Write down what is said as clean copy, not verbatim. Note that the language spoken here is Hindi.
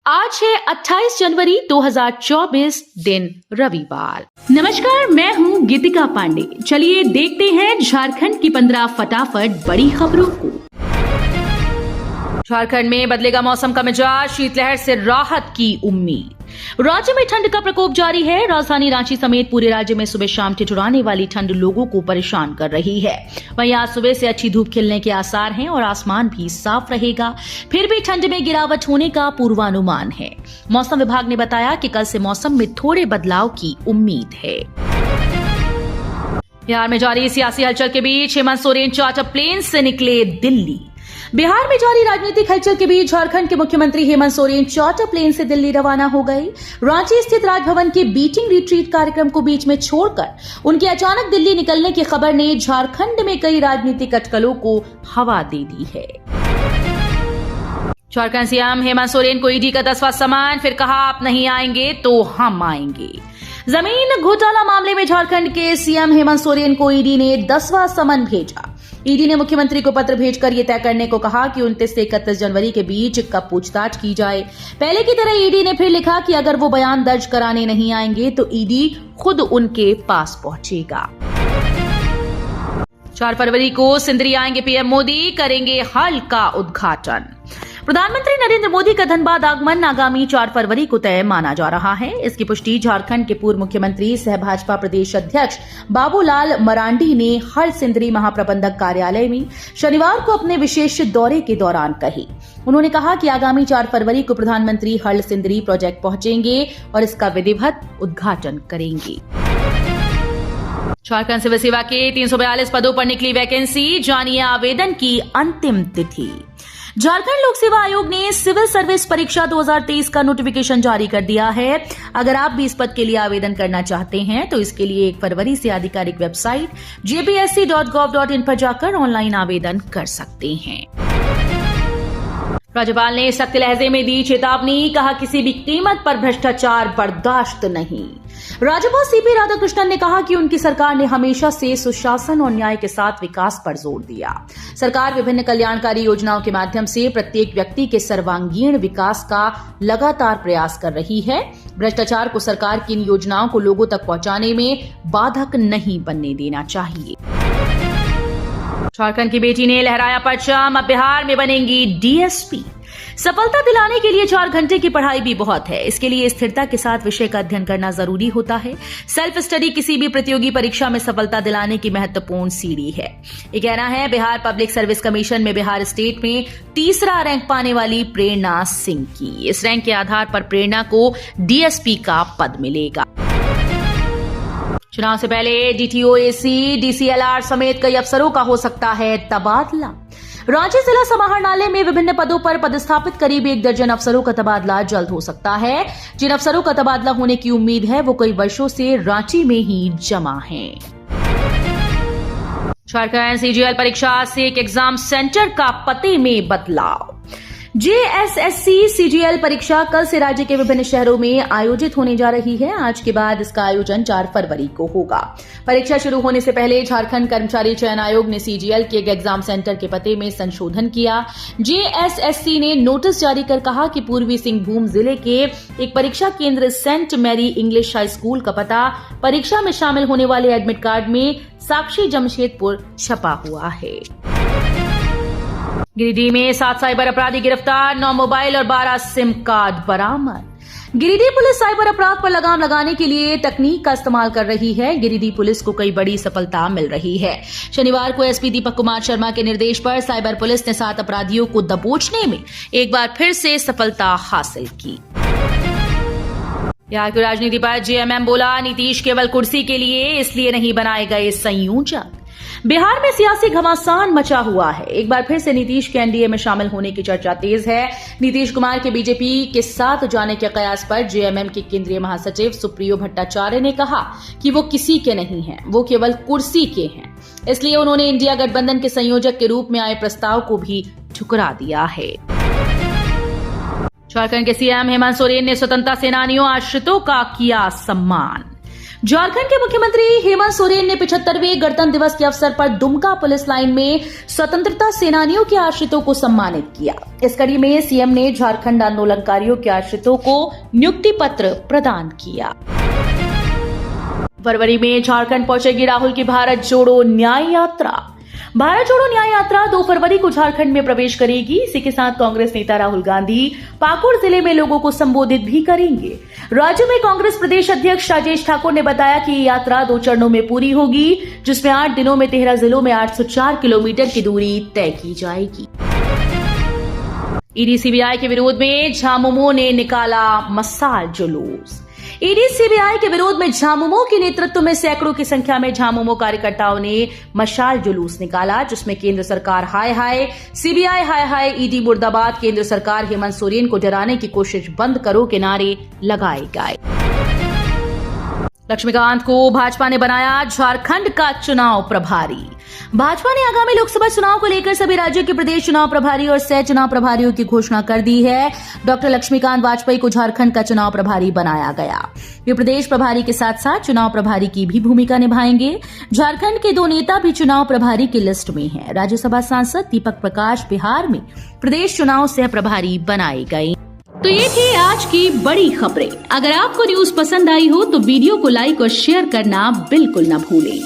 आज है 28 जनवरी 2024 दिन रविवार। नमस्कार, मैं हूँ गीतिका पांडे। चलिए देखते हैं झारखंड की 15 फटाफट बड़ी खबरों को। झारखंड में बदलेगा मौसम का मिजाज, शीतलहर से राहत की उम्मीद। राज्य में ठंड का प्रकोप जारी है। राजधानी रांची समेत पूरे राज्य में सुबह शाम ठिठुराने वाली ठंड लोगों को परेशान कर रही है। वहीं आज सुबह से अच्छी धूप खिलने के आसार हैं और आसमान भी साफ रहेगा। फिर भी ठंड में गिरावट होने का पूर्वानुमान है। मौसम विभाग ने बताया कि कल से मौसम में थोड़े बदलाव की उम्मीद है। बिहार में जारी सियासी हलचल के बीच हेमंत सोरेन चार्टर प्लेन से निकले दिल्ली। बिहार में जारी राजनीतिक हलचल के बीच झारखंड के मुख्यमंत्री हेमंत सोरेन चार्टर प्लेन से दिल्ली रवाना हो गए। रांची स्थित राजभवन के बीटिंग रिट्रीट कार्यक्रम को बीच में छोड़कर उनके अचानक दिल्ली निकलने की खबर ने झारखंड में कई राजनीतिक अटकलों को हवा दे दी है। झारखंड सीएम हेमंत सोरेन को ईडी का 10वां समन, फिर कहा आप नहीं आएंगे तो हम आएंगे। जमीन घोटाला मामले में झारखंड के सीएम हेमंत सोरेन को ईडी ने 10वां समन भेजा। ईडी ने मुख्यमंत्री को पत्र भेजकर यह तय करने को कहा कि 29 से 31 जनवरी के बीच कब पूछताछ की जाए। पहले की तरह ईडी ने फिर लिखा कि अगर वो बयान दर्ज कराने नहीं आएंगे तो ईडी खुद उनके पास पहुंचेगा। 4 फरवरी को सिंदरी आएंगे पीएम मोदी, करेंगे हल का उद्घाटन। प्रधानमंत्री नरेंद्र मोदी का धनबाद आगमन आगामी 4 फरवरी को तय माना जा रहा है। इसकी पुष्टि झारखंड के पूर्व मुख्यमंत्री सह भाजपा प्रदेश अध्यक्ष बाबूलाल मरांडी ने हल सिंदरी महाप्रबंधक कार्यालय में शनिवार को अपने विशेष दौरे के दौरान कही। उन्होंने कहा कि आगामी 4 फरवरी को प्रधानमंत्री हल सिंदरी प्रोजेक्ट पहुंचेंगे और इसका विधिवत उद्घाटन करेंगे। झारखंड सिविल सेवा के 342 पदों पर निकली वैकेंसी, जानिए आवेदन की अंतिम तिथि। झारखंड लोक सेवा आयोग ने सिविल सर्विस परीक्षा 2023 का नोटिफिकेशन जारी कर दिया है। अगर आप भी इस पद के लिए आवेदन करना चाहते हैं तो इसके लिए 1 फरवरी से आधिकारिक वेबसाइट jpsc.gov.in पर जाकर ऑनलाइन आवेदन कर सकते हैं। राज्यपाल ने सख्त लहजे में दी चेतावनी, कहा किसी भी कीमत पर भ्रष्टाचार बर्दाश्त नहीं। राज्यपाल सीपी राधाकृष्णन ने कहा कि उनकी सरकार ने हमेशा से सुशासन और न्याय के साथ विकास पर जोर दिया। सरकार विभिन्न कल्याणकारी योजनाओं के माध्यम से प्रत्येक व्यक्ति के सर्वांगीण विकास का लगातार प्रयास कर रही है। भ्रष्टाचार को सरकार की इन योजनाओं को लोगों तक पहुंचाने में बाधक नहीं बनने देना चाहिए। झारखंड की बेटी ने लहराया परचम, अब बिहार में बनेंगी डीएसपी। सफलता दिलाने के लिए 4 घंटे की पढ़ाई भी बहुत है। इसके लिए स्थिरता के साथ विषय का अध्ययन करना जरूरी होता है। सेल्फ स्टडी किसी भी प्रतियोगी परीक्षा में सफलता दिलाने की महत्वपूर्ण सीढ़ी है। ये कहना है बिहार पब्लिक सर्विस कमीशन में बिहार स्टेट में 3रा रैंक पाने वाली प्रेरणा सिंह की। इस रैंक के आधार पर प्रेरणा को डीएसपी का पद मिलेगा। चुनाव से पहले डीटीओ, एसी, डीसीएलआर समेत कई अफसरों का हो सकता है तबादला। रांची जिला समाहरणालय में विभिन्न पदों पर पदस्थापित करीब 1 दर्जन अफसरों का तबादला जल्द हो सकता है। जिन अफसरों का तबादला होने की उम्मीद है वो कई वर्षों से रांची में ही जमा हैं। झारखंड सीजीएल परीक्षा से एक एग्जाम सेंटर का पते में बदलाव। जेएसएससी सीजीएल परीक्षा कल से राज्य के विभिन्न शहरों में आयोजित होने जा रही है। आज के बाद इसका आयोजन 4 फरवरी को होगा। परीक्षा शुरू होने से पहले झारखंड कर्मचारी चयन आयोग ने सीजीएल के एक एग्जाम सेंटर के पते में संशोधन किया। जेएसएससी ने नोटिस जारी कर कहा कि पूर्वी सिंहभूम जिले के एक परीक्षा केंद्र Saint Mary English high school का पता परीक्षा में शामिल होने वाले एडमिट कार्ड में साक्षी जमशेदपुर छपा हुआ है। गिरिडीह में 7 साइबर अपराधी गिरफ्तार, 9 मोबाइल और 12 सिम कार्ड बरामद। गिरिडीह पुलिस साइबर अपराध पर लगाम लगाने के लिए तकनीक का इस्तेमाल कर रही है। गिरिडीह पुलिस को कई बड़ी सफलता मिल रही है। शनिवार को एसपी दीपक कुमार शर्मा के निर्देश पर साइबर पुलिस ने 7 अपराधियों को दबोचने में एक बार फिर से सफलता हासिल की। बिहार की राजनीति पर जेएमएम बोला, नीतीश केवल कुर्सी के लिए इसलिए नहीं बनाए गए संयोजक। बिहार में सियासी घमासान मचा हुआ है। एक बार फिर से नीतीश के एनडीए में शामिल होने की चर्चा तेज है। नीतीश कुमार के बीजेपी के साथ जाने के कयास पर जेएमएम के केंद्रीय महासचिव सुप्रियो भट्टाचार्य ने कहा कि वो किसी के नहीं हैं, वो केवल कुर्सी के हैं। इसलिए उन्होंने इंडिया गठबंधन के संयोजक के रूप में आए प्रस्ताव को भी ठुकरा दिया है। झारखंड के सीएम हेमंत सोरेन ने स्वतंत्रता सेनानियों आश्रितों का किया सम्मान। झारखंड के मुख्यमंत्री हेमंत सोरेन ने 75वें गणतंत्र दिवस के अवसर पर दुमका पुलिस लाइन में स्वतंत्रता सेनानियों के आश्रितों को सम्मानित किया। इस कड़ी में सीएम ने झारखंड आंदोलनकारियों के आश्रितों को नियुक्ति पत्र प्रदान किया। फरवरी में झारखंड पहुंचेगी राहुल की भारत जोड़ो न्याय यात्रा। भारत जोड़ो न्याय यात्रा 2 फरवरी को झारखंड में प्रवेश करेगी। इसी के साथ कांग्रेस नेता राहुल गांधी पाकुड़ जिले में लोगों को संबोधित भी करेंगे। राज्य में कांग्रेस प्रदेश अध्यक्ष राजेश ठाकुर ने बताया कि ये यात्रा 2 चरणों में पूरी होगी, जिसमें 8 दिनों में 13 जिलों में 804 किलोमीटर की दूरी तय की जाएगी। ईडी सीबीआई के विरोध में झामुमो ने निकाला मशाल जुलूस। ईडी सीबीआई के विरोध में झामुमो के नेतृत्व में सैकड़ों की संख्या में झामुमो कार्यकर्ताओं ने मशाल जुलूस निकाला, जिसमें केंद्र सरकार हाय हाय, सीबीआई हाय हाय, ईडी मुर्दाबाद, केंद्र सरकार हेमंत सोरेन को डराने की कोशिश बंद करो के नारे लगाए गए। लक्ष्मीकांत को भाजपा ने बनाया झारखंड का चुनाव प्रभारी। भाजपा ने आगामी लोकसभा चुनाव को लेकर सभी राज्यों के प्रदेश चुनाव प्रभारी और सह चुनाव प्रभारियों की घोषणा कर दी है। डॉक्टर लक्ष्मीकांत वाजपेयी को झारखंड का चुनाव प्रभारी बनाया गया। वे प्रदेश प्रभारी के साथ साथ चुनाव प्रभारी की भी भूमिका निभाएंगे। झारखंड के 2 नेता भी चुनाव प्रभारी की लिस्ट में हैं। राज्यसभा सांसद दीपक प्रकाश बिहार में प्रदेश चुनाव सह प्रभारी बनाए गए। तो ये थी आज की बड़ी खबरें। अगर आपको न्यूज पसंद आई हो तो वीडियो को लाइक और शेयर करना बिल्कुल न भूलें।